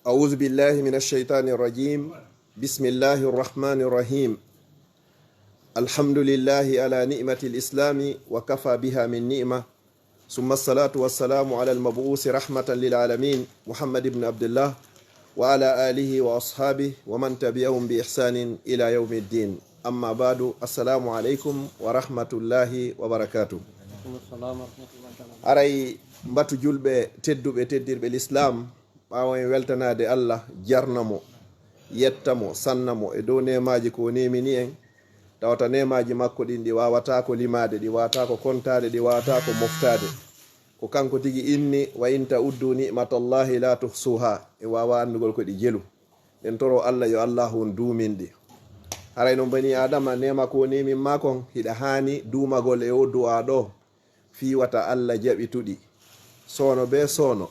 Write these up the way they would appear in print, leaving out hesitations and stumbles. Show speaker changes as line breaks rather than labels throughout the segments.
أعوذ بالله من الشيطان الرجيم. بسم الله الرحمن الرحيم. الحمد لله على نعمة الإسلام وكفى بها من نعمة، ثم الصلاة والسلام على المبعوث رحمة للعالمين محمد بن عبد الله وعلى آله وأصحابه ومن تبعهم بإحسان إلى يوم الدين. أما بعد، السلام عليكم ورحمة الله وبركاته. أري mbatu julɓe tedduɓe teddirɓe l'islam, ɓawo en weltanade allah, jarnamo, yettamo, sannamo e dow nemaji ko nemini en. Tawata nemaji makko ɗin ɗi wawata ko limade, ɗi wawata ko kontade, ɗi wawata ko moftade. Ko kanko tigi inni wa in ta'uddu ni'matallahi la tuhsuha, e wawa andugol ko ɗi jelu. En toro allah yo allah on duminɗi. Haray no bani adama nema ko nemin makon hiɗa hani dumagol e o du'a ɗo fiwata allah jaɓituɗi sono be sono.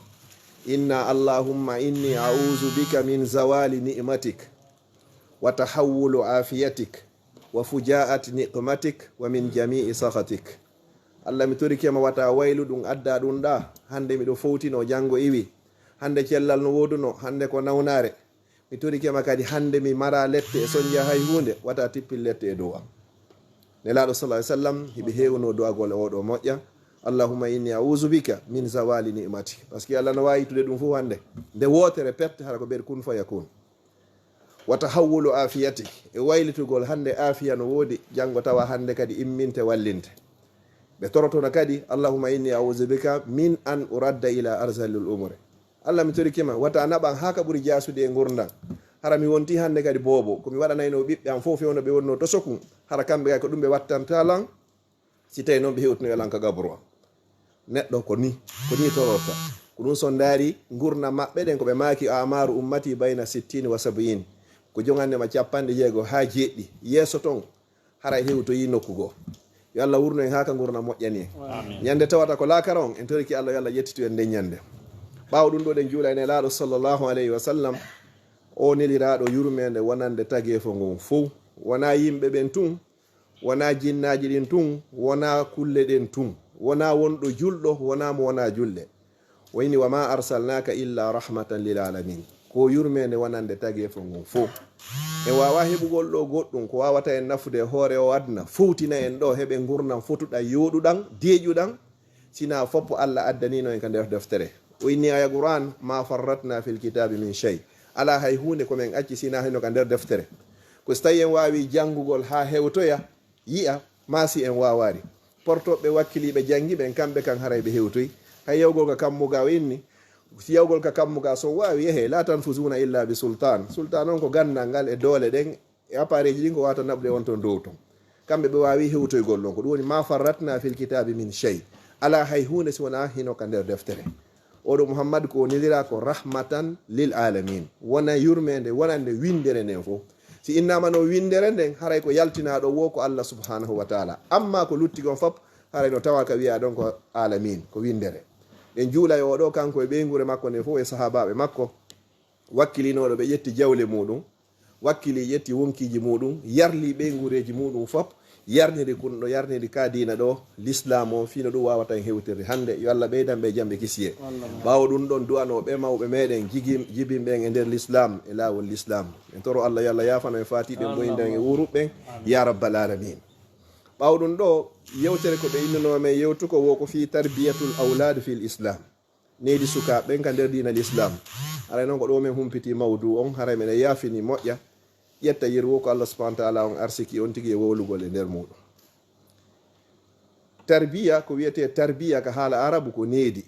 inna allahumma inni a'udhu bika min zawali ni'matik wa tahawulu afiyatik wa fujaati niqmatik wa min jami'i sakhatik. allah mi torikema wata waylu ɗum adda ɗum ɗa hande miɗo fowtino jango iwi, hande cellal no woduno, hande ko nawnare. mi torikema kadi hande mi mara lette e soñja hay hunde wata tippil lette e dow am. nelaɗo sallallahu alaihi wasallam hiɓe hewno du'agol e oɗo moƴƴa, allahumma inni a'udhu bika min zawali ni'mati. Parce que allah no wawi tude ɗum fu hande nde wotere perte hara ko ɓeɗe kun fa yakun. wa tahawulu afiyatik, e waylitugol hande afiya no wodi jango tawa hande kadi imminte wallinte. ɓe torotono kadi allahumma inni a'udhu bika min an uradda ila arzalil umuri. allah mi torikima wata naɓan ha ka ɓuuri jasude e gurdam. hara mi wonti hande kadi bobo komi waɗanayno ɓiɓɓe am fof fewno ɓe wonno to sokku, hara kamɓe kay ko ɗum ɓe wattantalan si tawi noon ɓe hewtino elan ka gabru am. neɗɗo ko ni torota ko ɗum so daari gurna maɓɓe ɗen ko ɓe maki amaru ummati bayna 60 wa 70, ko jogandema 60 ha 7 yeeso ton hara hewtoyi nokkugo. yo allah wurno en haka gurna moƴƴani en. ñande tawata ko lakara on en toriki allah yo allah yettitu en nde ñande. ɓawo ɗum ɗo ɗen juula ene laaɗo sallllahu alayhi wa sallam, o neliraɗo yurmede wonande tagefo ngon fo, wona yimɓe ɓen tun, wona jinnaji ɗin tun, wona kulle ɗen tun, wona wonɗo julɗo, wona mo wona julɗe. wayni wa ma arsalnaka illa rahmatan lil alamin. ko yurmede wonande tagefo ngon fo. e wawa heɓugol ɗo goɗɗum ko wawata en nafude hoore o adna fowtina en ɗo heɓe gurnam fotuɗa yoɗuɗan deeƴuɗan sina foppo allah addanino en ka nder deftere. o inni aya qur'an ma farratna fil kitabi min shay, ala hay hunde komin acci sina heno ka nder deftere. ko so tawi en wawi janggugol ha hewtoya yi'a masi en wawari. portoɓe wakkiliɓe jangguiɓe en kamɓe kan haray ɓe hewtoyi. hay yawgol ka kammuga o inni si yawgol ka kammuga so wawi yehe la tanfusuna illa bi sultan. sultan on ko gandal ngal e doole ɗen e appareil ji ɗin ko wata naɓde on ton dow ton. kamɓe ɓe wawi hewtoygol ɗon ko ɗum woni ma farratna fil kitabi min shay, ala hay hunde si wona hino ka nder deftere. oɗo muhammad ko nelira ko rahmatan lil alamin, wona yurmede wonande windere nden fof. si innamano windere nden haray ko yaltinaɗo wo ko allah subhanahu wa taala, amma ko lutti gon fop haray no tawa ka wiya ɗon ko alamin, ko windere. ɗen juula yo ɗo kanko e ɓeygure makko nde fof e sahabaɓe makko wakkilinoɗo ɓe ƴetti jawle muɗum, wakkili ƴetti wonkiji muɗum, yarli ɓeygureji muɗum fop, yarniri kunɗo, yarniri ka dina ɗo l'islam o fino ɗum wawata en hewtirde hande. yo allah ɓeydan ɓe jamɓe kisiye. ɓawo ɗum ɗon du'anoɓe mawɓe meɗen jibinɓen e nder l'islam e lawol l'islam. en toro allah yo allah yafano e fatiɓe ɓoyden e wuruɓɓen ya rabbal alamin. ɓawo ɗum ɗo yewtere ko ɓe innanomen yewtuko wo ko fi tarbiyatul aulad fil islam, neydi sukaɓen ka nder dina l'islam. haray noon ko ɗo men humpiti mawdu on, haray meɗen yafini moƴƴa ƴetta yirwo ko allah subhanahu wa taala on arsiki on tigui e wowlugol e nder muɗum. tarbiya ko wiyete tarbiya ka haala arabu ko needi,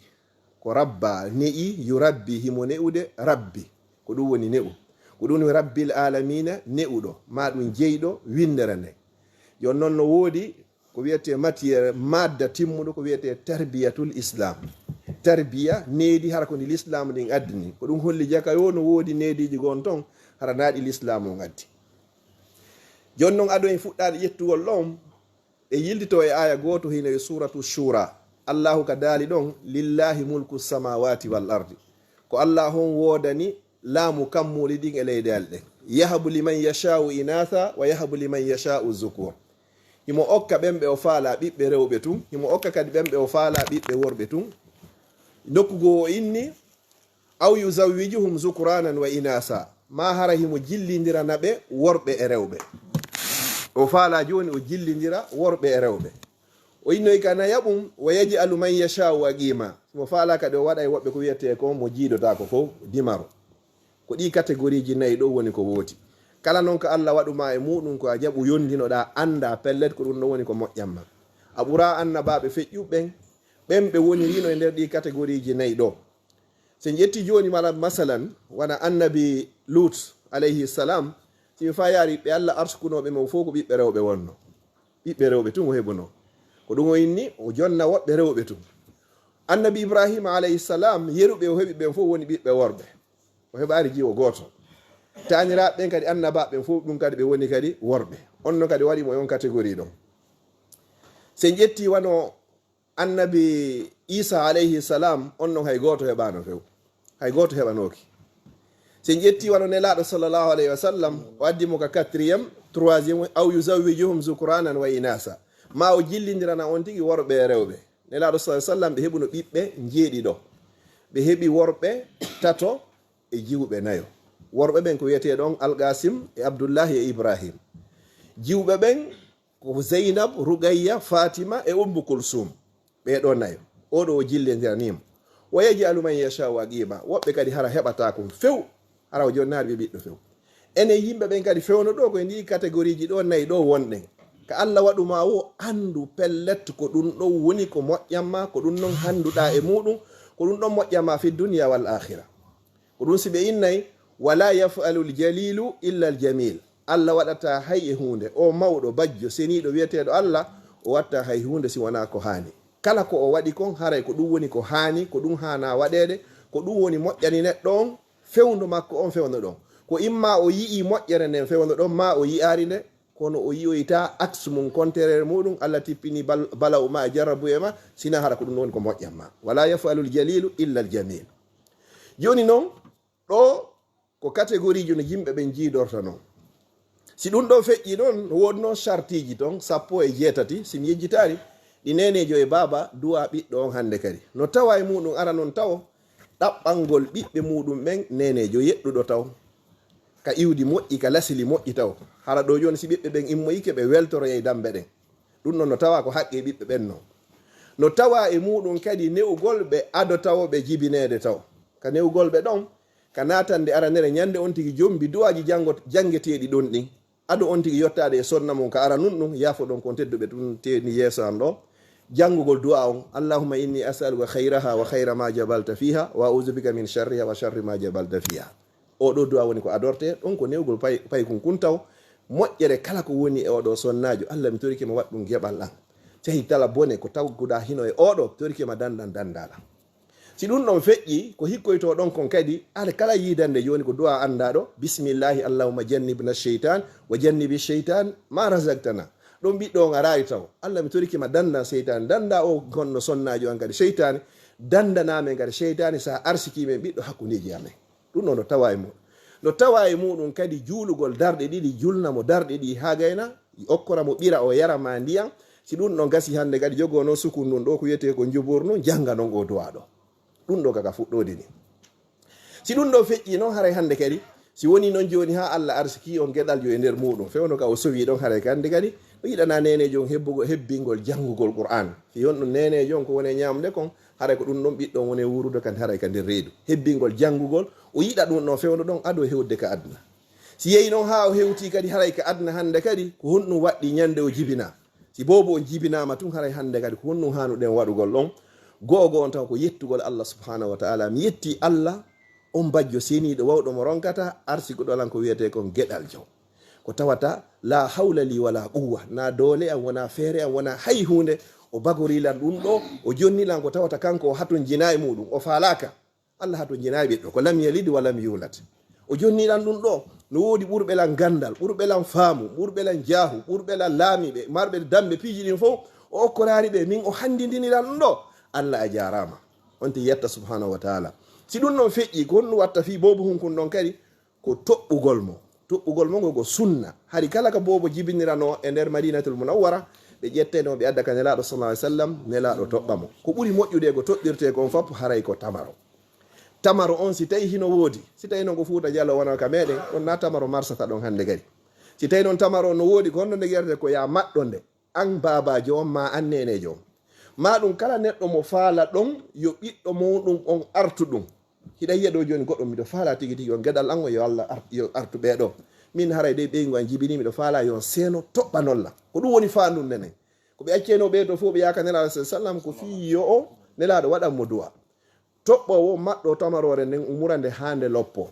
ko rabba ne'i yurabbi, himo ne'ude rabbi, ko ɗum woni ne'u. ko ɗum woni rabbil alamina, ne'uɗo ma ɗum jeyɗo windere nde. jon noon no woodi ko wiyete matiére madda timmuɗo ko wiyete tarbiyatul islam. tarbiya needi hara ko ndi l'islam ɗin addini, ko ɗum holli jaka yo no woodi neediji gon ton hara naaɗi l'islam on addi. jon noon aɗo en fuɗɗade ƴettugol ɗon e yildito e aya goto hino e suratu shura. allahu ka daali ɗon lillahi mulku samawati wal ardi, ko allah on wodani laamu kammuli ɗin e leydeyal ɗen. yahabu liman yashau inatha wa yahabu liman yashau zukur. himo okka ɓen ɓe o faala ɓiɓɓe rewɓe tun, himo okka kadi ɓen ɓe o faala ɓiɓɓe worɓe tun. nokkugo o inni aw yuzawijuhum zukranan wa inasa ma hara himo jillindirana ɓe worɓe e rewɓe. O faala joni o jillindira worɓe e rewɓe. O innoy kana yaɓum wa yaj'alu man yashau aqima. Mo faala kadi o waɗa e woɓɓe ko wiyete ko mo jiidotako fof dimaro. Ko ɗi catégorie ji nayyi ɗo woni ko wooti. Kala noon ko Allah waɗuma e muɗum ko a jaɓu yondinoɗa anda pellet ko ɗum ɗo woni ko moƴƴanma. A ɓura annabaɓe feƴƴuɓɓen ɓen ɓe woni rino e nder ɗi catégorie ji nayyi ɗo. So jetti joni mala masalan wana annabi Lut alayhi salam simi fa yaari ɓe Allah arsukunoɓe mo fof ko ɓiɓɓe rewɓe wonno. Ɓiɓɓe rewɓe tun o heɓuno ko ɗum o inni o jonna woɓɓe rewɓe tun. Annabi Ibrahima alayhi salam yeruɓe o heɓi ɓen fof woni ɓiɓɓe worɓe. O heɓari jiwo goto. Taniraɓe ɓen kadi annabaɓe fof ɗum kadi ɓe woni kadi worɓe. Onno kadi waɗimo e on catégorie ɗon. So jetti wano annabi Isa alayhi salam on non hay goto heɓano few. Hay goto heɓanoki. So jetti wano nelaɗo sallallahu alayhi wa sallam o addimo ka 4e 3e aw yuzawijuhum zukranan wa inasa. Ma o jillindirana on tigi worɓe e rewɓe. Nelaɗo sallallahu alayhi wa sallam ɓe heɓuno ɓiɓɓe jeeɗiɗo. Ɓe heɓi worɓe tato e jiwɓe nayo. Worɓe ɓen ko wiyeteɗon Alqasim e Abdoullahi e Ibrahim. Jiwɓe ɓen ko Zeynab, Rugayya, Fatima e Ummu Kulsum. Ɓeɗo nayo. Oɗo o jillindiranima. Wa yaj'alu man yashau aqima. Woɓɓe kadi hara heɓata ko few. Hara o jonnaari ɓe ɓiɗɗo few. Ene yimɓe ɓen kadi fewno ɗo ko ndi catégorie ji ɗo nayyi ɗo wonɗen. Ka Allah waɗuma o andu pellet ko ɗum ɗo woni ko moƴƴanma ko ɗum ɗon handuɗa e muɗum ko ɗum ɗon moƴƴanma fi dunya wal akhira. Ko ɗum si ɓe innay wala yafalu ljalilu illa aljamil. Allah waɗata hay e hunde o mawɗo bajjo seniɗo wiyeteɗo Allah o watta hay hunde si wona ko hani. Kala ko o waɗi kon haray ko ɗum woni ko hani ko ɗum hana waɗede ko ɗum woni moƴƴani neɗɗo on fewndo makko on fewndo ɗon. Ko imma o yi'i moƴƴere nden fewndo ɗon ma o yi'ari nde kono o yi'oyta axe mum contraire muɗum Allah tippini bala o ma e jarrabu e ma sina hara ko ɗum woni ko moƴƴanma. Wala yafalu ljalilu illa aljamil. Joni noon ɗo ko catégorie ji no yimɓe ɓen jiidorta noon. Si ɗum ɗo feƴƴi ɗon wonno chartiji ton 17 simi yejjitari ɗi nenejo e baba duwa ɓiɗɗo on hande kadi no tawa e muɗum ara noon taw ɗaɓɓangol ɓiɓɓe muɗum ɓen nenejo yeɗɗuɗo taw ka iwdi moƴƴi ka lasili moƴƴi taw hara ɗo joni si ɓiɓɓe ɓen immoyike ɓe weltoroye dambe ɗen ɗum noon no tawa ko haqqe ɓiɓɓe ɓen noon no tawa e muɗum kadi newugol ɓe ado taw ɓe jibinede taw ka newugol ɓe ɗon ka natande aranere ñande on tigi jombi duwaji jangeteɗi ɗon ɗin ado on tigi yottade e sonna mum ka ara nun ɗum yaafo ɗon kon tedduɓe tun teni yeeso an ɗo jangugol du'a on allahumma inni as'aluka khayraha wa khayra ma jabalta fiha wa a'udhu bika min sharriha wa sharri ma jabalta fiha. O ɗo du'a woni ko adorte ɗon ko newgol pay kun taw moƴƴere kala ko woni e oɗo sonnajo Allah mi torike ma wat ɗum geɓal an tahi tala bone ko tawguɗa hino e oɗo torike ma dandan dandala. Si ɗum ɗon feƴƴi ko hikkoyto ɗon kon kadi ala kala yidande joni ko du'a andaɗo bismillahi allahumma jannibna sheytan wa jannibi sheytan ma razaqtana. ɗon ɓiɗɗo on arayi taw Allah mi toriki ma dandan seytane danda o gonno sonnajo an kadi seytane dandanamen kadi seytane sa arsikimen ɓiɗɗo hakkudeji amen ɗum ɗo no tawa e muɗum no tawa e muɗum kadi juulugol darɗe ɗiɗi julnamo darɗe ɗi ha gayna okkoramo ɓira o yarama ndiyam si ɗum ɗon gasi hande kadi jogo noon sukun ɗum ɗo ko wiyete ko juburnu janga noon o duwa ɗo ɗum ɗo kaka fuɗɗode ni si ɗum ɗo feƴƴi noon haray hande kadi si woni noon joni ha Allah arsiki on gueɗal jo e nder muɗum fewno ka o sowi ɗon haray hande kadi o yiɗana nenejo on hebbingol janngugol Qur'an fi on ɗum nenejo on ko woni ñamde kon haray ko ɗum ɗon ɓiɗɗo woni wurude kadi haray ka nder reedu hebbingol janngugol o yiɗa ɗum ɗon fewno ɗon ado hewde ka aduna si yeyi noon ha o hewti kadi haray ka aduna hande kadi ko honɗum waɗɗi ñande o jibina si bobo on jibinama tun haray hande kadi ko honɗum hanuɗen waɗugol ɗon gogo on taw ko yettugol Allah subhanahu wa ta'ala mi yetti Allah on bajjo seniɗo wawɗo mo ronkata arsikuɗolan ko wiyete kon gueɗal jaw ko tawata la hawla li wala quwwa na doole an wona feere an wona hay hunde o bagorilan ɗum ɗo o jonnilan ko tawata kanko o haton jinayi muɗum o falaka Allah haton jinayi ɓiɗɗo ko lam yalid wa lam yulat o jonnilan ɗum ɗo no woodi ɓurɓelan gandal ɓurɓelan faamu ɓurɓelan jaahu ɓurɓelan laamiɓe marɓe damɓe piiji ɗin fof o okkorari ɓe min o handidinilan ɗum ɗo Allah a jarama on ti yetta subhanahu wa taala si ɗum ɗon feƴƴi ko honɗum watta fi bobo hunkun ɗon kadi ko toɓɓugol mo ko sunna hari kala ka bobo jibinirano e nder madinatul munawwara ɓe ƴetteno ɓe adda ka nelaɗo sallallahu alaihi wasallam nelaɗo toɓɓamo ko ɓuri moƴƴude ko toɓɓirte kon fop haray ko tamaro tamaro on si tawi hino woodi, si tawi noon ko Fuuta Jallo wona ka meɗen on na tamaro marsata ɗon hannde kadi. Si tawi noon tamaro no woodi ko honno nde guerte ko ya maɗɗo nde an babajo on ma an nenejo on ma ɗum kala neɗɗo mo faala ɗon yo ɓiɗɗo muɗum on artu ɗum. Hiɗa yiya ɗo joni goɗɗo miɗo faala tigi tigi on gueɗal an o yo Allah yo artu ɓeɗo min haray de ɓeygu an jibini miɗo faala yo seeno toɓɓa nolla ko ɗum woni faandum nenen ko ɓe acceno ɓeydo fof ɓe yaka nelaɗo sallam ko fi yo o nelaɗo waɗanmo duwa toɓɓowo maɗɗo tamarore nden umurande ha nde loppo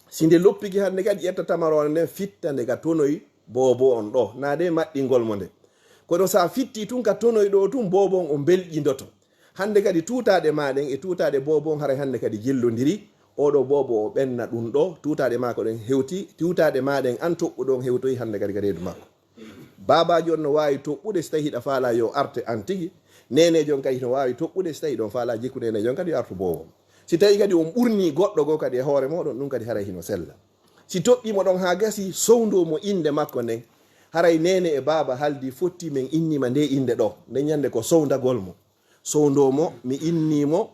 si nde loppiki hande kadi ƴetta tamarore nden fitta nde ka tonoyi bobo on ɗo na de maɗɗingol mo nde kono sa fitti tun ka tonoyi ɗo tun bobo on o belƴindoto hande kadi tutaɗe maɗen e tutaɗe bobo on haray hande kadi jillodiri oɗo bobo o ɓenna ɗum ɗo tutaɗe mako ɗen hewti tutaɗe maɗen an toɓɓuɗon hewtoyi hande kadi ka reedu makko babajo on no wawi toɓɓude so tawi hiɗa faala yo arte an tigi nenejo on kadi no wawi toɓɓude so tawi ɗon faala jikku nenejo on kadi yo artu bobo si tawi kadi on ɓurni goɗɗo go kadi e hoore moɗon ɗum kadi haray hino sella si toɓɓimo ɗon ha gasi sowdomo inde makko nden haray nene e baba haldi fotti min innima nde inde ɗo nde ñande ko sowdagol mo sowdomo mi innimo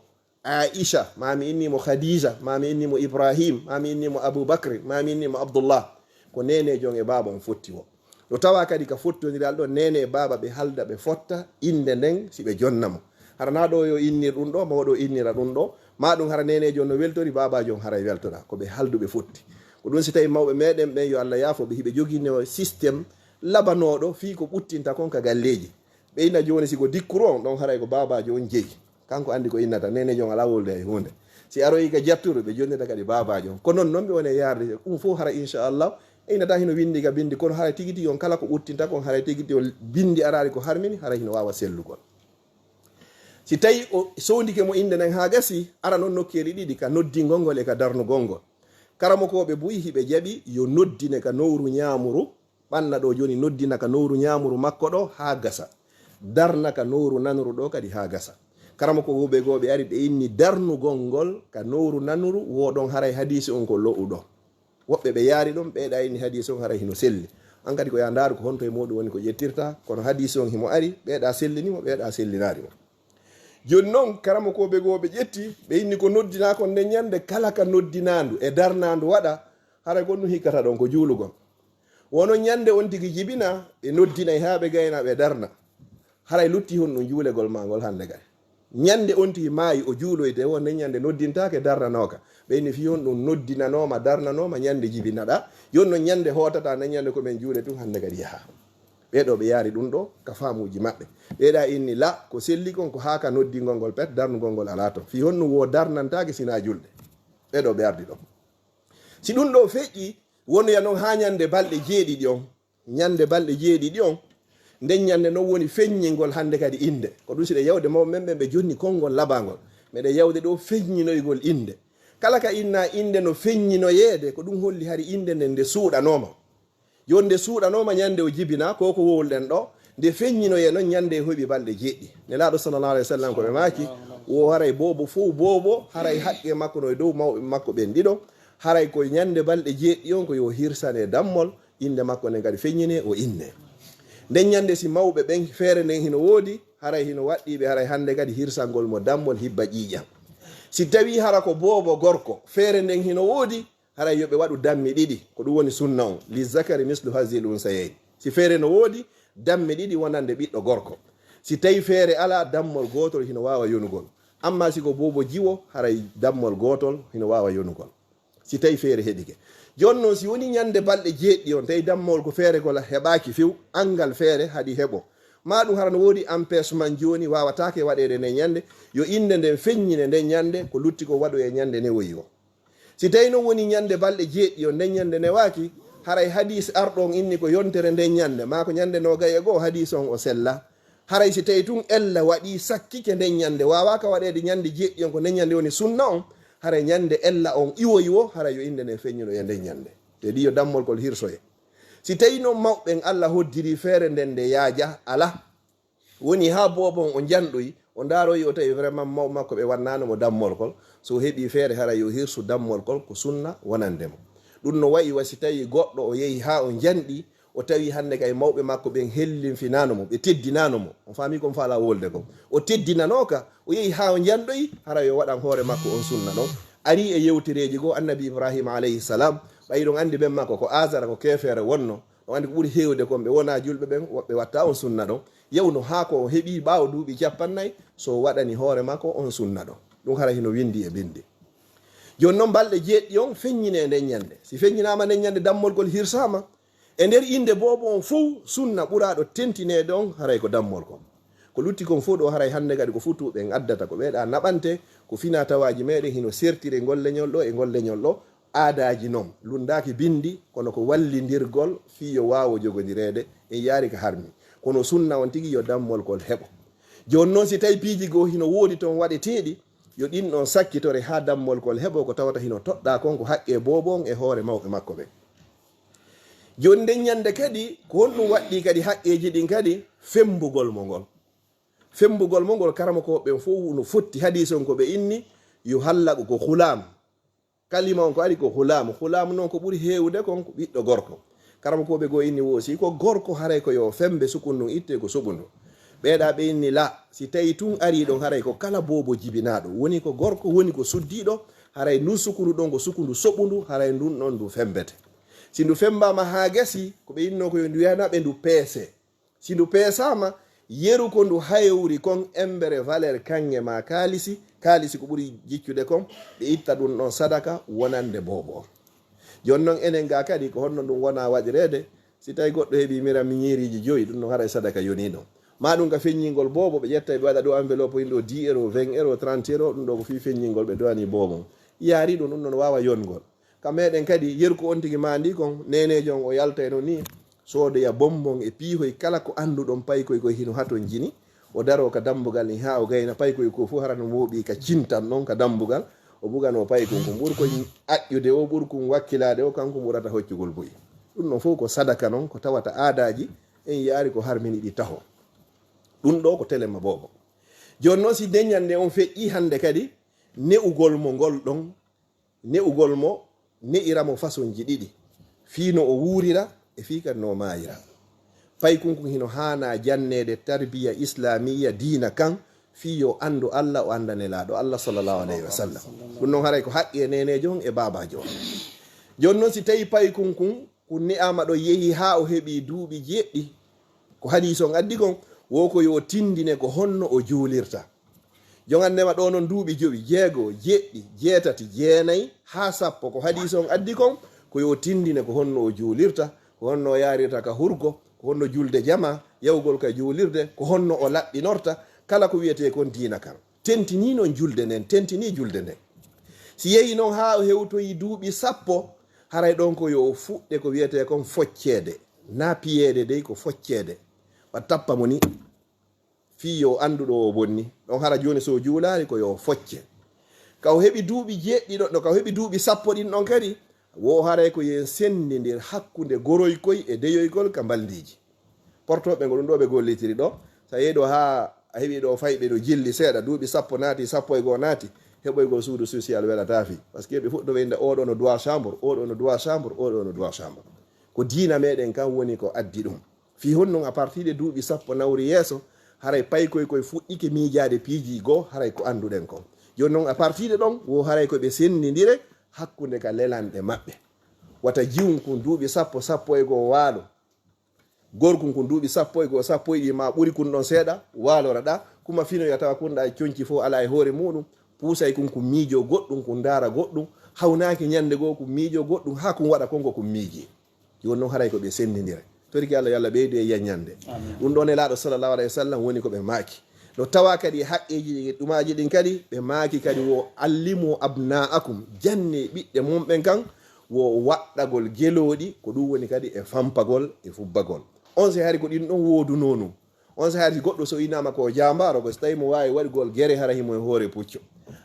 Aisha mami innimo Khadija mami innimo Ibrahim mami innimo Aboubacry mami innimo Abdoullah ko nenejo on e baba on fotti o ɗo tawa kadi ka fottodiral ɗo nene e baba ɓe halda ɓe fotta inde nden si ɓe jonnamo hara na ɗo yo innir ɗum ɗo ma oɗo innira ɗum ɗo ma ɗum hara nenejo on no weltori babajo on haray weltora ko ɓe halduɓe fotti ko ɗum si tawi mawɓe meɗen ɓen yo Allah yaafo ɓe hiɓe joguino systéme labanoɗo fi ko ɓuttinta kon ka galleji ɓe inna joni siko dikkuro on ɗon haray ko babajo on jeeyi kanko andi ko innata nenejo on ala wolde e hunde si aroyi ka jatturu ɓe jonnita kadi babajo on ko noon noon ɓe woni yarde ɗum fof hara inchallah innata hino windi ka bindi kono haray tigui tigui on kala ko ɓuttinta kon haray tigui tigui o bindi arari ko harmini haray hino wawa sellugol si tawi o sowdike mo inde nden ha gasi ara noon nokkeli ɗiɗi ka noddingol ngol e ka darnugol ngol karamo koɓe buyi hiɓe jaaɓi yo noddine ka nowru ñamuru ɓanna ɗo joni noddina ka nowru ñamuru makko ɗo ha gasa darna ka nowru nanuru ɗo kadi ha gasa karamo ko woɓe goɓe ari ɓe inni darnugol ngol ka nowru nanuru woɗon haray hadisi on ko lo'u ɗo woɓɓe ɓe yaari ɗum ɓeeɗa inni hadisi on haray hino selli an kadi ko ya ndaaru ko honto e muɗum woni ko ƴettirta kono hadisi on himo ari ɓeeɗa sellinimo ɓeeɗa sellinarimo joni noon karamo koɓe goɓe ƴetti ɓe inni ko noddina kon nden ñande kala ka noddinandu e darnandu waɗa haray gonɗum hikkata ɗon ko juulugol wono ñande on tigi jibina e noddinay ha ɓe gayna ɓe darna haray lutti hon ɗum juulegol ma ngol hande gay ñande on tigi maayi o juuloyde won nden ñande noddintake darnanoka ɓe inni fi hon ɗum noddinanoma darnanoma ñande jibinaɗa yonno ñande hotata nden ñande komin juule tun hande kadi yaha ɓeɗo ɓe yaari ɗum ɗo ka famuji maɓɓe ɓeɗa inni la ko selli kon ko ha ka noddingol ngol pet darnugol ngol ala to fi honno wo darnantake sina julde ɓeɗo ɓe ardi ɗon si ɗum ɗo feƴƴi wonoya noon ha ñande balɗe jeeɗiɗi on ñande balɗe jeeɗiɗi on nden ñande noon woni feññingol hande kadi inde ko ɗum siɗe yawde mawɓe men ɓe ɓe jonni konngol labangol meɗe yawde ɗo feññinoygol inde kala ka inna inde no feññinoyeede ko ɗum holli hari inde nden nde suuɗanoma yon nde suuɗanoma ñande o jibina koko wowlɗen ɗo nde feññinoye noon ñande hoɓi balɗe jeeɗɗi nelaɗo sallallah alih w sallam koɓe maki wo haray bobo fof bobo haray haqqe makko no e dow mawɓe makko ɓen ɗiɗo haray ko ñande balɗe jeeɗɗi on ko yo hirsane dammol inde makko nden kadi feññine o inne nden ñande si mawɓe ɓen feere nden hino woodi haray hino waɗɗiɓe haray hande kadi hirsangol mo dammol hibba ƴiiƴam si tawi hara ko boobo gorko feere nden hino woodi haray yoɓe waɗu dammi ɗiɗi ko ɗum woni sunna on li zakari mislu hasil unsayeyn si feere no woodi damme ɗiɗi wonande ɓiɗɗo gorko si tawi feere ala dammol gotol hino wawa yonugol amma siko boobo jiwo haray dammol gotol hino wawa yonugol si tawi feere heɗike joni noon si woni ñande balɗe jeeɗɗi on tawi dammol ko feere gol heɓaki few angal feere haɗi heɓo ma ɗum hara no woodi empêchement joni wawatake waɗede nde ñande yo inde nden feññine nden ñande ko lutti ko waɗo e ñande newoyi o si tawi noon woni ñande balɗe jeeɗɗi on nden ñande newaki haray hadis arɗon inni ko yontere nden ñande ma ko ñande nogaye goo hadis on o sella haray si tawi tun ella waɗi sakkike nden ñande wawaka waɗede ñande jeeɗɗi on ko nden ñande woni sunna on haray ñande ella on iwoyi wo haray yo inde nden feññino e nden ñande te ɗi yo dammol kol hirsoye si tawi noon mawɓen Allah hoddiri feere nden nde yaaja ala woni ha bobon o janɗoyi o ndaroyi o tawi vraiment maw makko ɓe wannanomo dammol kol so heeɓi feere haray yo hirsu dammol kol ko sunna wonandemo ɗum no wayi wasi tawi goɗɗo o yehi ha o janɗi o tawi hande kay mawɓe makko ɓen hellinfinanomo ɓe teddinanomo on faami kon faala wolde ko o teddinanoka o yehi ha o janɗoyi hara yo waɗan hoore makko on sunna ɗon ari e yewtereji goo annabi ibrahima alayhi salam ɓay ɗon andi ɓen makko ko asara ko kefere wonno on andi ko ɓuuri hewde kon ɓe wona julɓe ɓen woɓɓe watta on sunna ɗon yewno ha ko heeɓi ɓawo duuɓi 50 so waɗani hoore makko on sunna ɗon ɗum hara hino windi e bindi joni noon balɗe jeeɗɗi on feññine e nden ñande si feññinama nden ñande dammolgol hirsama e nder inde bobo on fof sunna ɓuraɗo tentinede on haray ko dammol kon ko lutti kon fof ɗo haray hande kadi ko futuɓen addata ko ɓeeɗa naɓante ko fina tawaji meɗen hino sertire golleñol ɗo e golleñol ɗo aadaji noon lundaki bindi kono ko wallidirgol fiyo wawo jogodirede en yaari ko harmi kono sunna on tigui yo dammol kol heɓo joni noon si tawi piiji goo hino woodi toon waɗeteɗi yo ɗin ɗon sakkitore ha dammol kol heɓo ko tawata hino toɗɗa kon ko haqqe bobon e hoore mawɓe makko ɓe joni nden ñande kadi ko honɗum waɗɗi kadi haqqeji ɗin kadi fembugol mo ngol karama ko ɓen fof no fotti hadis on ko ɓe inni yo hallaɓo ko hulam kalima on ko ari ko hulam noon ko ɓuuri hewde kon ko ɓiɗɗo gorko karama ko ɓe go inni wosi ko gorko haray ko yo fembe sukundum itte ko suɓundu ɓeeɗa ɓe inni la si tawi tun ari ɗon haray ko kala bobo jibinaɗo woni ko gorko woni ko suddiɗo haray ndun sukundu ɗon ko sukundu soɓundu haray ndun ɗon ndu fembete si ndu fembama ha gasi ko ɓe inno ko yo ndu wiyanaɓe ndu peese si ndu peesama yeru ko ndu hayewri kon embere valeur kange ma kalisi ko ɓuuri jiccude kon ɓe itta ɗum ɗon sadaka wonande bobo joni noon enen ga kadi ko honno ɗum wona waɗirede si tawi goɗɗo heeɓi mira miñiriji 5 ɗum ɗon haray sadaka yoni ɗon ma ɗum ka feññingol bobo ɓe ƴetta ɓe waɗa ɗo enveloppe inɗo 10 €, 20 €, 30 €, ɗum ɗo ko fi feññingol ɓe dowani bobo yaari ɗum ɗon wawa yongol kam meɗen kadi yerko on tigui mandi kon nenejo on o yaltayno ni soodoya bonbon e piihoy kala ko anduɗon paykoy koye hino haton jini o daro ka dambugal ni ha o gayna paykoy ko fof harano mooɓi ka cintan noon ka dambugal o bugano paykon ko ɓuuri koye aƴƴude o ɓuuri kon wakkilade o kanko ɓurata hoccugol boyi ɗum ɗon fof ko sadaka noon ko tawata aadaji en yaari ko harmini ɗi taho ɗum ɗo ko telema bobo joni noon si deññande on feƴƴi hande kadi ne'ugol mo ngol ɗon ne'ugol mo ne'iramo façon ji ɗiɗi fiino o wuurira e fii kadi no mayira pay kunkun hino hana jannede tarbiya islamiya dina kan fiyo andu Allah o andanelaɗo Allah sallallahu alayhi wa sallam ɗum noon haray ko haqqi e nenejo on e babajo on joni noon si tawi pay kunkun ko ni'ama ɗo yeehi ha o heeɓi duuɓi jeɗɗi ko hadis on addi kon woko yo tindine ko honno o juulirta jogannema ɗo noon duuɓi 9 jeego jeɗɗi jeetati jeenayi ha 10 ko hadis on addi kon ko yo tindine ko honno o juulirta ko honno o yarirta ka hurgo ko honno julde jama yawgol ka juulirde ko honno o laɓɓinorta kala ko wiyete kon diina kan tentini noon julde nden tentini julde nden si yehi noon ha o hewtoyi duuɓi 10 haray ɗon ko yo fuɗɗe ko wiyete kon foccede na piyede dey ko foccede wa tappa mo ni fi yo anduɗo o bonni ɗon hara joni so juulari ko yo focce kaw heɓi duuɓi jeɗɗiɗo ɗo kaw heɓi duuɓi 10 ɗin ɗon kadi wo haray ko yen sendidir hakkude goroykoy e deyoykol ka mbaldiji portoɓe ngo ɗum ɗo ɓe gollitiri ɗo sa yeeyi ɗo ha a heeɓi ɗo fayɓe ɗo jilli seeɗa duuɓi 10 naati 1 naati heɓoygol suudu social weɗata fi par ce que ɓe fuɗɗo winde oɗo no droit chambre oɗo no droit chambre oɗo no droit chambre ko diina meɗen kan woni ko addi ɗum fi honnon a partir de duuɓi 10 nawri yeeso haray paykoy koye fuɗɗike miijade piiji goo haray ko anduɗen kon joni noon a partir de ɗon wo haray koɓe sendidire hakkude ka lelanɗe maɓɓe wata jiwum kon duuɓi 10 e goo waalo gorkum kon duuɓi 10 ma ɓuri kun ɗon seeɗa waaloraɗa kuma finoya tawa kunɗa coñci fof ala e hoore muɗum puusay kon ko miijo goɗɗum ko ndaara goɗɗum hawnaki ñande goo ko miijo goɗɗum ha kon waɗa konko ko miiji joni noon haray koɓe sendidire toriki Allah yalla ɓeydu e yaññande ɗum ɗon e laaɗo sallallahu alayhi wa sallam woni koɓe maaki no tawa kadi haqqeji ɗumaji ɗin kadi ɓe maaki kadi wo allimu abna'akum janne ɓiɓɓe mumɓen kan wo waɗɗagol geloɗi ko ɗum woni kadi e fampagol e fubbagol on se hari ko ɗin ɗon woodunonu on se hari goɗɗo so inama ko jambaro ko so tawi mo wawi waɗgol guere hara himo e hoore pucco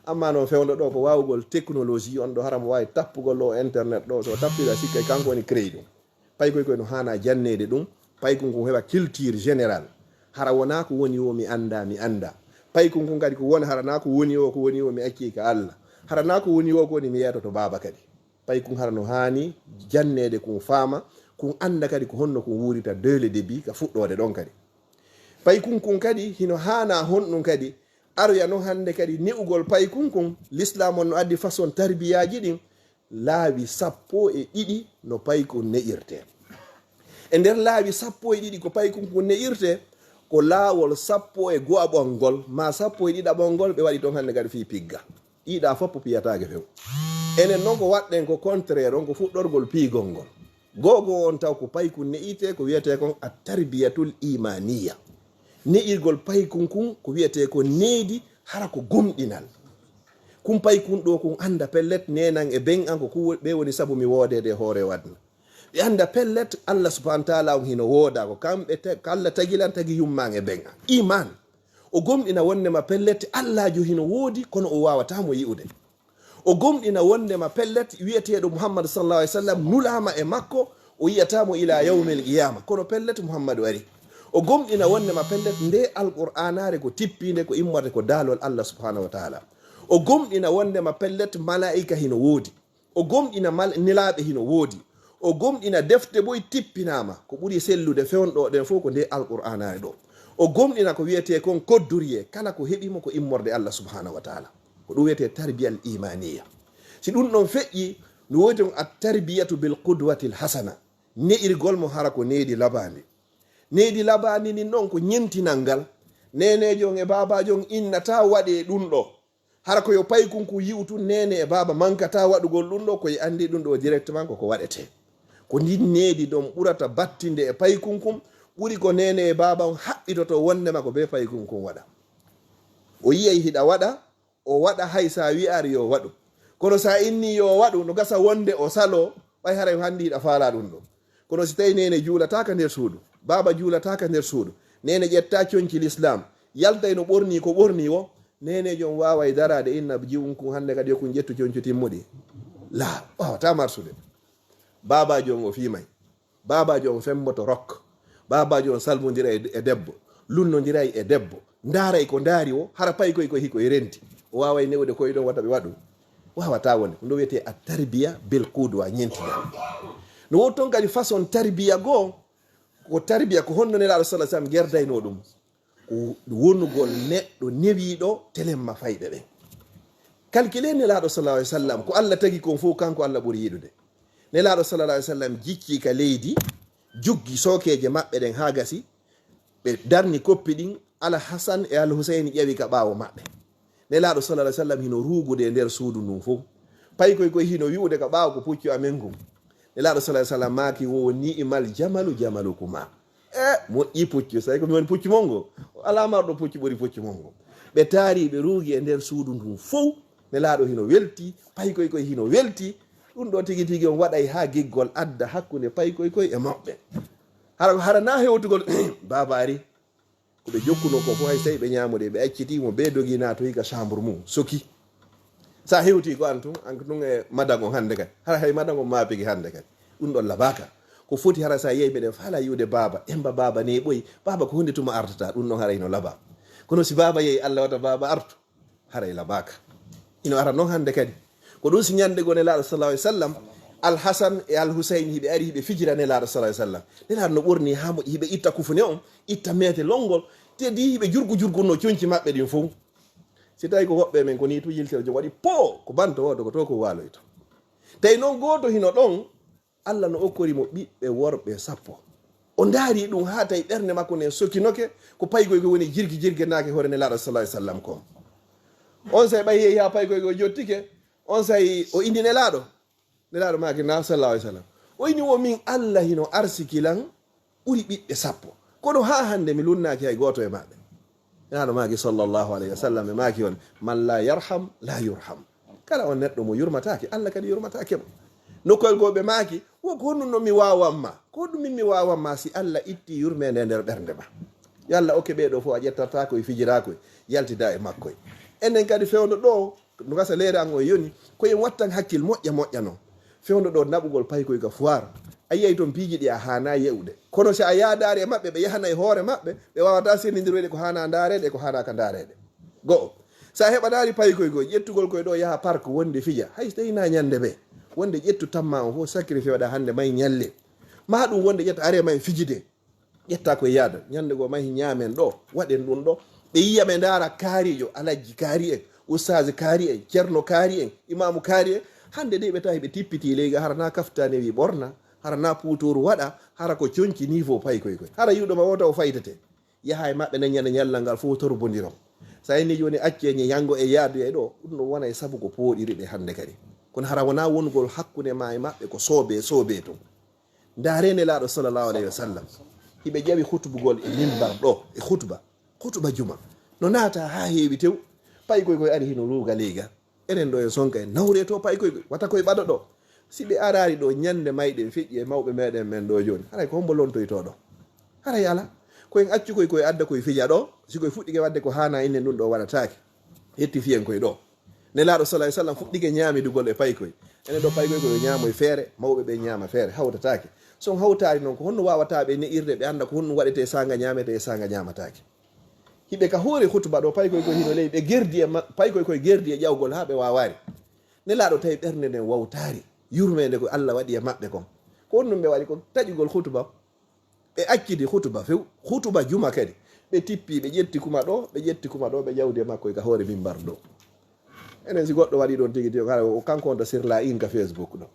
amma noon fewdo ɗo ko wawugol technologie on ɗo hara mo wawi tappugol ɗo internet ɗo so tappira sikka kanko woni créé ɗum pay koy no hana jannede ɗum pay kon ko heɓa culture général hara wona ko woni o mi anda pay kon kadi ko woni hara na ko woni o mi acci ka Allah hara na ko woni o ko ni mi yetoto baba kadi pay kon hara no hani jannede kon faama kon anda kadi ko honno ko wurita dès le début ka fuɗɗode ɗon kadi pay kon kadi hino hana honɗum kadi aroya noon hannde kadi ne'ugol paykunkon l'islam on no addi façon tarbiyaji ɗin laawi 12 no paykon ne'irte e nder laawi 12 ko paykunkon ne'irte ko laawol 12 ɓolngol ma 12 ɓolngol ɓe waɗi toon hannde kadi fi pigga ɗiɗa fof piyatake few enen noon ko waɗɗen ko contraire on ko fuɗɗorgol piigol ngol gogo on taw ko paykun ne'ite ko wiyete kon a tarbiyatul imaniya ne'irgol paykun kun ko wiyete ko needi hara ko gomɗinal kum paykun ɗo kun anda pellet nenan e ben an ko ɓe woni sabu mi woodede hoore wadna ɓe anda pellet allah subahana taala on hino wooda ko kamɓe allah tagilan tagi yumman e ben an iman o gomɗina wondema pellet allahjo hino woodi kono o wawatamo yi'ude o gomɗina wondema pellet wiyeteɗo mouhammad sallallahu alih w sallam nulama e makko o yiyatamo ila yawmil qiyama kono pellet mouhammad wari o gomɗina wondema pellet nde alqur'anare ko tippinde ko immorde ko daalol allah subhanahu wa taala o gomɗina wondema pellet malaika hino woodi o gomɗina nilaɓe hino woodi o gomɗina defte boy tippinama ko ɓuuri sellude fewnɗo ɗen fof ko nde alqur'anare ɗo o gomɗina ko wiyete kon kodduriye kala ko heɓimo ko immorde allah subhanahu wa taala ko ɗum wiyete tarbiyal imaniya si ɗum ɗon feƴƴi no wodi on a tarbiyatu bil qudwati l hasana ne'irgol mo hara ko needi labandi ni noon ko ñentinal ngal nenejon e babajon innata waɗe ɗum ɗo hara koyo paykun ko yi'utu nene e baba mankata waɗugol ɗum ɗo koye andi ɗum ɗo directement koko waɗete ko ndin needi ɗon ɓurata battinde e paykunkum ɓuri ko nene e baba on haɓɓitoto wondema ko be paykunkum waɗa o yiyay hiɗa waɗa o waɗa hay sa wi'ari yo waɗu kono sa inni yo waɗu no gasa wonde o salo ɓay haray handi hiɗa faala ɗum ɗo kono si tawi nene juulataka nder suudu baba juulataka nder suudu nene ƴetta coñci l'islam yaltay no ɓorni ko ɓorni o nene jon waway darade inna jiwunkum hande kadi yokun ƴettu coñcu timmuɗi la wawata marsude babajo on o fimay babajo on femmoto rok babajo on salmodira e debbo lunnodiray e debbo ndaaray ko ndaari o hara pay koy koye hikoye renti o waway newde koye ɗon waɗa ɓe waɗu wawata wonde ko ɗo wiyete a tarbiya bel kudwa ñentida no won toon kadi façon tarbiya goo ko tarbiya ko honno nelaɗo salah sallam gerdayno ɗum ko wonnugol neɗɗo newiɗo telemma fayɓe ɓen calcule nelaɗo sallah alih sallam ko allah tagi kon fof kanko allah ɓuuri yiɗude nelaɗo sallallah alih sallam jicci ka leydi juggi sokeje maɓɓe ɗen ha gasi ɓe darni koppi ɗin ala hasan e al huseyni ƴewi ka ɓawo maɓɓe nelaɗo sallah alih sallam hino rugude e nder suudu ndun fof pay koye hino wi'ude ka ɓawo ko puccu amen ngun nelaɗo sallah sallam maki wo ni'imal jamalu kuma moƴƴi puccu so tawi komi woni puccu mongo alamarɗo puccu ɓuri puccu mongo ɓe taari ɓe rugi e nder suudu ndun fof nelaɗo hino welti pay koye hino welti ɗum ɗo tigi tigi on waɗay ha giggol adda hakkude pay koye e maɓɓe hara na hewtugol baba ari koɓe jokkuno ko fof hay so tawi ɓe ñamude ɓe accitimo be dogi natoyi ka chambre mum soki sa hewti ko an tun e madan on hande kadi hara hay madan on mapigi hande kadi ɗum ɗon labaka ko foti hara sa yeyi ɓeɗen faala yiwde baba emba baba ne ɓoyi baba ko hunde tuma artata ɗum ɗon hara ino laba kono si baba yeyi allah wata baba artu haray labaka ino ara noon hande kadi ko ɗum si ñande go nelaɗo sallah alih sallam alhasan e alhusayne hiɓe ari hiɓe fijira nelaɗo sallah sallam nelaɗo no ɓorni ha moƴƴi hiɓe itta kufune on itta meete longol tedi hiɓe jurgujurgunno coñci maɓɓe ɗin fof si tawi ko woɓɓe men ko ni tu yiltere jom waɗi po ko banto wodo ko to ko waloyto tawi noon goto hino ɗon allah no okkorimo ɓiɓɓe worɓe 10 o daari ɗum ha tawi ɓernde makko ne sokinoke ko paygoy ko woni jirgue nake hoore nelaɗo sallah sallam ko on say ɓay yeehi ha paygoy ko jottike on say o indi nelaɗo maki na sallallahu alaihi wasallam o ini wo min allah hino arsikilan ɓuri ɓiɓɓe 10 kono ha hande mi lunnaki hay goto e maɓɓe nelaɗo maki sallallahu alaihi wasallam e maki on man la yarham la yurham kala on neɗɗo mo yurmatake allah kadi yurmatake mo nokkoyel goɓe maki wo ko honnuno mi wawanma ko ɗum min mi wawanma si allah itti yurmede nder ɓernde ma yo allah okke ɓeɗo fof a ƴettata koye fijirakoye yaltida e makkoye enen kadi fewno ɗo no gasa leere an o yoni koyen wattan hakkil moƴƴa noon fewno ɗo naɓugol paykoy ka foire a yiyay toon piiji ɗi a hana yewde kono si a yadari e maɓɓe ɓe yahana e hoore maɓɓe ɓe wawata sendidirede ko hana darede e ko hana ka darede go'o sa heɓanari paykoy goy ƴettugol koye ɗo yaha parque wonde fija hay so tawi na ñande ɓe wonde ƴettu tamma on fof sacrifice waɗa hande may ñalle ma ɗum wonde ƴetta are may fijide ƴetta koye yaada ñande go mahi ñamen ɗo waɗen ɗum ɗo ɓe yiya ɓe ndara kaarijo alajji kaari en ustaji kaari en ceerno kaari en imamu kaari en hande de ɓe tawi ɓe tippiti leyga hara na kaftane wi ɓorna hara na putoru waɗa hara ko conci niveau payi koy hara yiwɗoma wota o faytete yaha e maɓɓe nañana ñallal ngal fof torbodiron sa inni joni acceñe yango e yaadu e ɗo ɗum ɗum wona e saabu ko pooɗiri ɗe hande kadi kono hara wona wongol hakkude ma e maɓɓe ko soobe to darene laaɗo sallllahu alayhi wa sallam hiɓe ƴawi hutbugol e mimbar ɗo e hutuba juma no naata ha heewi tew payi koy ari hino ruuga leyga enen ɗo e sonka en nawre to payi koy wata koye ɓaɗa ɗo si ɓe arari ɗo ñande mayɗen feƴƴi e mawɓe meɗen men ɗo joni haray ko hombo lontoytoɗo haray ala koyen accu koye adda koye fija ɗo sikoye fuɗɗike wadde ko hana innen ɗum ɗo waɗatake hetti fiyen koye ɗo nelaɗo salah sallam fuɗɗike ñamidugol e payi koye enen ɗo payi koye koye ñamo e feere mawɓe ɓe ñama feere hawtatake son hawtari noon ko honno wawataɓe ne'irde ɓe anda ko honno waɗete sanga ñamete e sanga ñamatake hiɓe ka hoore hutuba ɗo payi koye koye hino ley ɓe gerdi e payi koye koye gerdi e ƴawgol ha ɓe wawari nelaɗo tawi ɓernde nden wawtari yurmede ko Allah waɗi e maɓɓe kon ko honɗum ɓe waɗi ko taƴugol hutuba ɓe accidi hutuba few hutuba juma kadi ɓe tippi ɓe ƴetti kuma ɗo ɓe ƴawdi e makko e ka hoore mimbar ɗo enen si goɗɗo waɗi ɗon tigui tigui hara kanko on to sirla inka Facebook ɗo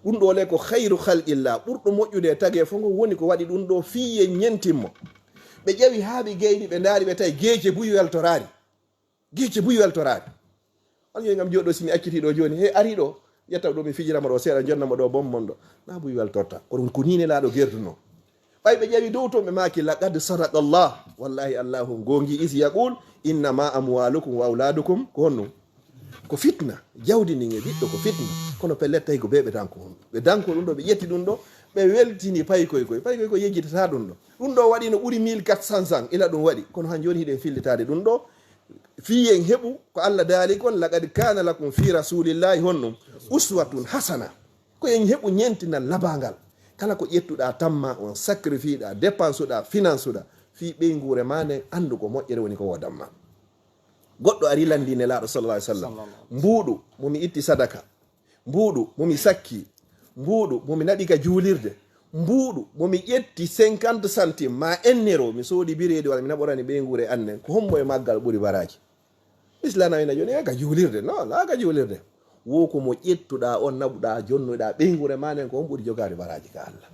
ɗum ɗo le ko hayru halqillah ɓurɗo moƴƴude e tague fof ngo woni ko waɗi ɗum ɗo fiye ñentimmo ɓe ƴawi haaɓe geyɗi ɓe daari ɓe tawi geece buyi weltorari on gam joɗɗo simi accitiɗo joni he ari ɗo ƴetta ɗo mi fijirama ɗo seeɗa jonnama ɗo bommon ɗo na buyi weltorta kono ko nine laaɗo gerduno ɓay ɓe ƴawi dow to ɓe maki laqad sadaqa llah wallahi allahu gongi is yaqul innama amwalukum wa auladukum ko honno ko fitna jawdi ndin e ɓiɗɗo ko fitna kono pellet tawi ko ɓe danko ɓe danko ɗum ɗo ɓe ƴetti ɗum ɗo ɓe weltini payi koye yejjitata ɗum ɗo waɗi no ɓuuri 1400 ila ɗum waɗi kono han joni hiɗen fillitade ɗum ɗo fiyen heɓu ko Allah daali kon laqad kana lakum fi rasulillahi honɗum uswatun hasana ko en heɓu ñentina labangal kala ko ƴettuɗa tamma on sacrifice ɗa dépense uɗa finance uɗa fi ɓeygure ma nden andu ko moƴƴere woni ko wodanma goɗɗo ari landine laaɗo sallallah alih sallam mbuuɗu momi itti sadaka mbuuɗu momi sakki mbuuɗu momi naɗi ka juulirde mbuuɗu momi ƴetti 50 centime ma ennero mi soodi bireedi walla mi naɓorani ɓeygure annen ko hombo e maggal ɓuri baraji islanawina joni ka juulirde non la ka juulirde wo ko mo ƴettuɗa on naɓuɗa jonnuɗa ɓeygure ma nden ko hon ɓuri jogade baraji ka Allah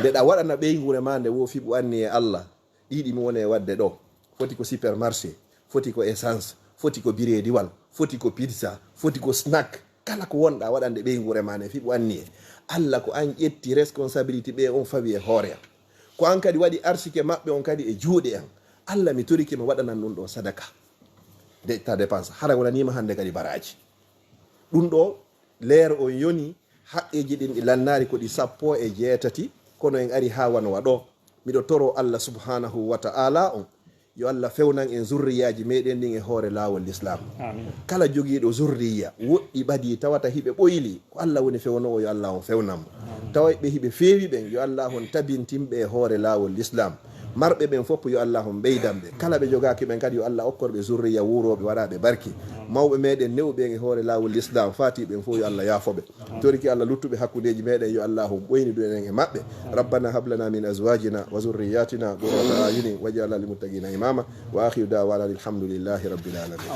nde ɗa waɗana ɓeygure ma nde wo fiɓu anni e Allah ɗiɗi mi woni e wadde ɗo foti ko supermarché foti ko essence foti ko birediwal foti ko pizza foti ko snack kala ko wonɗa waɗande ɓeygure ma nde fiɓu anni e Allah ko an ƴetti responsabilité ɓe on fawi e hoore am ko an kadi waɗi arsike maɓɓe on kadi e juuɗe am Allah mi toriki mi waɗanan ɗum ɗo sadaka de ta dépense hara wonanima hande kadi baraji ɗum ɗo leere on yoni haqqeji ɗin ɗi lannari ko ɗi 17 kono en ari ha wano waɗo miɗo toro Allah subhanahu wa ta'ala on yo Allah fewnan en zurriyaji meɗen ɗin e hoore lawol l'islam kala jogiiɗo zurriya woɗɗi ɓadi tawata hiɓe ɓoyli ko Allah woni fewnowo yo Allah on fewnamo tawa ɓe hiɓe feewi ɓen yo Allah on tabintimɓe e hoore lawol l'islam marɓe ɓen fof yo Allah on ɓeydanɓe kala ɓe jogaki ɓen kadi yo Allah okkorɓe zurriya wuroɓe waɗaɓe barki mawɓe meɗen newɓen e hoore lawol l'islam fatiɓen fof yo Allah yafoɓe toriki Allah luttuɓe hakkudeji meɗen yo Allah on ɓoyni ɗumen e maɓɓe rabbana hablana min azwajina wa zurriyatina qurrata ayunin waj'alna lil muttaqina imama wa akhiru da'wana alhamdulillahi rabbil alamin.